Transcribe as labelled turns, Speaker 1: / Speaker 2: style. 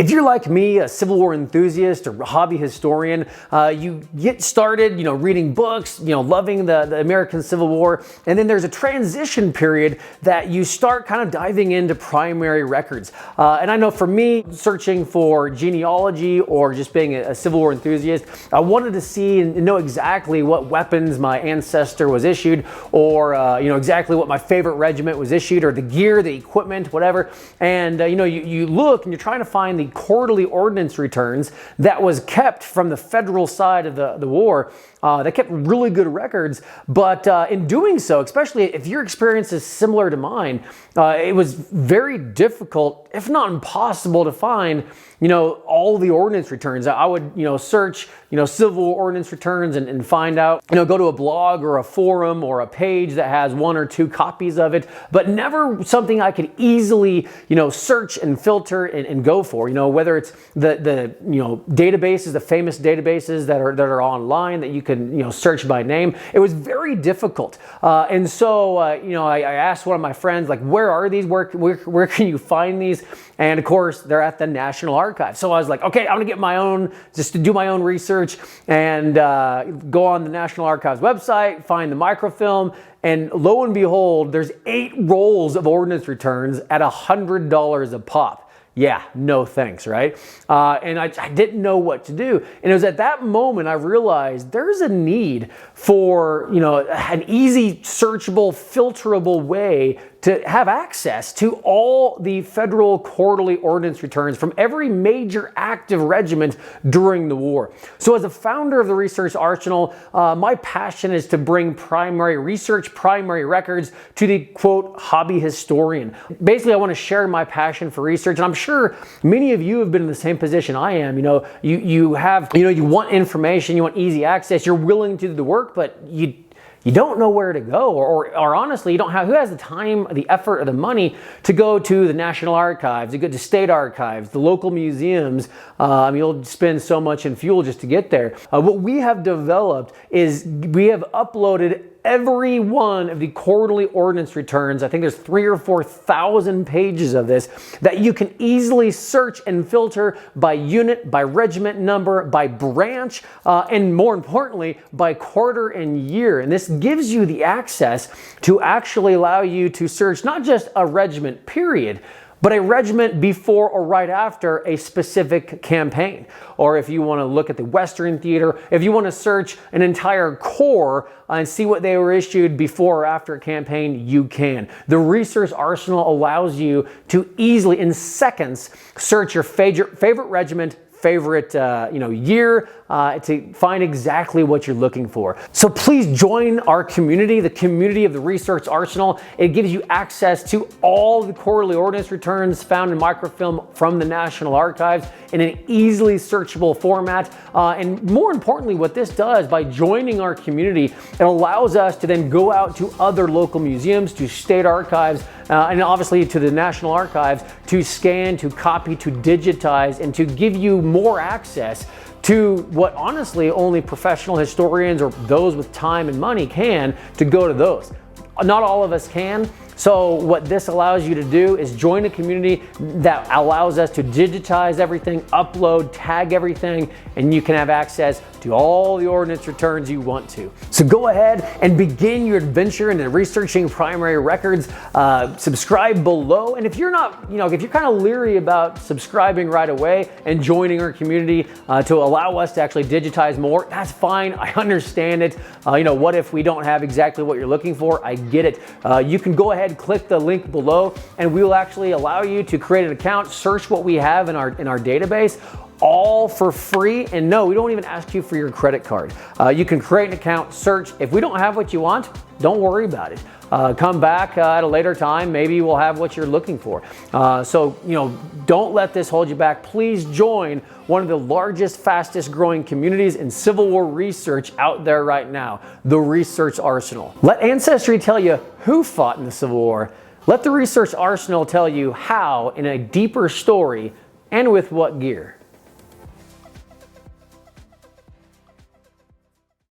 Speaker 1: If you're like me, a Civil War enthusiast or hobby historian, you get started, reading books, loving the American Civil War, and then there's a transition period that you start kind of diving into primary records. And I know for me, searching for genealogy or just being a Civil War enthusiast, I wanted to see and know exactly what weapons my ancestor was issued, or exactly what my favorite regiment was issued, or the gear, the equipment, whatever. And you look and you're trying to find the quarterly ordnance returns that was kept from the federal side of the war. They kept really good records, but in doing so, especially if your experience is similar to mine, it was very difficult, if not impossible, to find all the ordnance returns. I would search Civil War ordnance returns and find out, go to a blog or a forum or a page that has 1 or 2 copies of it, but never something I could easily search and filter and go for. Whether it's the databases, the famous databases that are online that you can search by name. It was very difficult, and so I asked one of my friends, like, where are these? Where can you find these? And of course, they're at the National Archives. So I was like, okay, I'm gonna get my own, just to do my own research, and go on the National Archives website, find the microfilm, and lo and behold, there's 8 rolls of ordnance returns at $100 a pop. Yeah, no thanks, right? And I didn't know what to do. And it was at that moment I realized there's a need for, an easy, searchable, filterable way to have access to all the federal quarterly ordnance returns from every major active regiment during the war. So as a founder of the Research Arsenal, my passion is to bring primary research, primary records to the, quote, hobby historian. Basically, I want to share my passion for research, and I'm sure many of you have been in the same position I am. You want information, you want easy access, you're willing to do the work, but you don't know where to go, or honestly, who has the time, the effort, or the money to go to the National Archives, to go to state archives, the local museums. You'll spend so much in fuel just to get there. What we have developed is we have uploaded every one of the quarterly ordnance returns. I think there's 3,000 or 4,000 pages of this that you can easily search and filter by unit, by regiment number, by branch, and more importantly, by quarter and year. And this gives you the access to actually allow you to search not just a regiment period, but a regiment before or right after a specific campaign. Or if you want to look at the Western Theater, if you want to search an entire corps and see what they were issued before or after a campaign, you can. The Research Arsenal allows you to easily, in seconds, search your favorite regiment, favorite year, to find exactly what you're looking for. So please join our community, the community of the Research Arsenal. It gives you access to all the quarterly ordnance returns found in microfilm from the National Archives in an easily searchable format. And more importantly, what this does, by joining our community, it allows us to then go out to other local museums, to state archives, and obviously to the National Archives, to scan, to copy, to digitize, and to give you more access to what honestly only professional historians or those with time and money can, to go to those. Not all of us can. So what this allows you to do is join a community that allows us to digitize everything, upload, tag everything, and you can have access to all the ordnance returns you want to. So go ahead and begin your adventure into researching primary records. Subscribe below. And if you're not, if you're kind of leery about subscribing right away and joining our community to allow us to actually digitize more, that's fine. I understand it. What if we don't have exactly what you're looking for? I get it. You can go ahead, click the link below, and we will actually allow you to create an account, search what we have in our database, all for free. And no, we don't even ask you for your credit card. You can create an account, search. If we don't have what you want, don't worry about it. Come back at a later time. Maybe we'll have what you're looking for. Don't let this hold you back. Please join one of the largest, fastest growing communities in Civil War research out there right now, the Research Arsenal. Let Ancestry tell you who fought in the Civil War. Let the Research Arsenal tell you how in a deeper story and with what gear.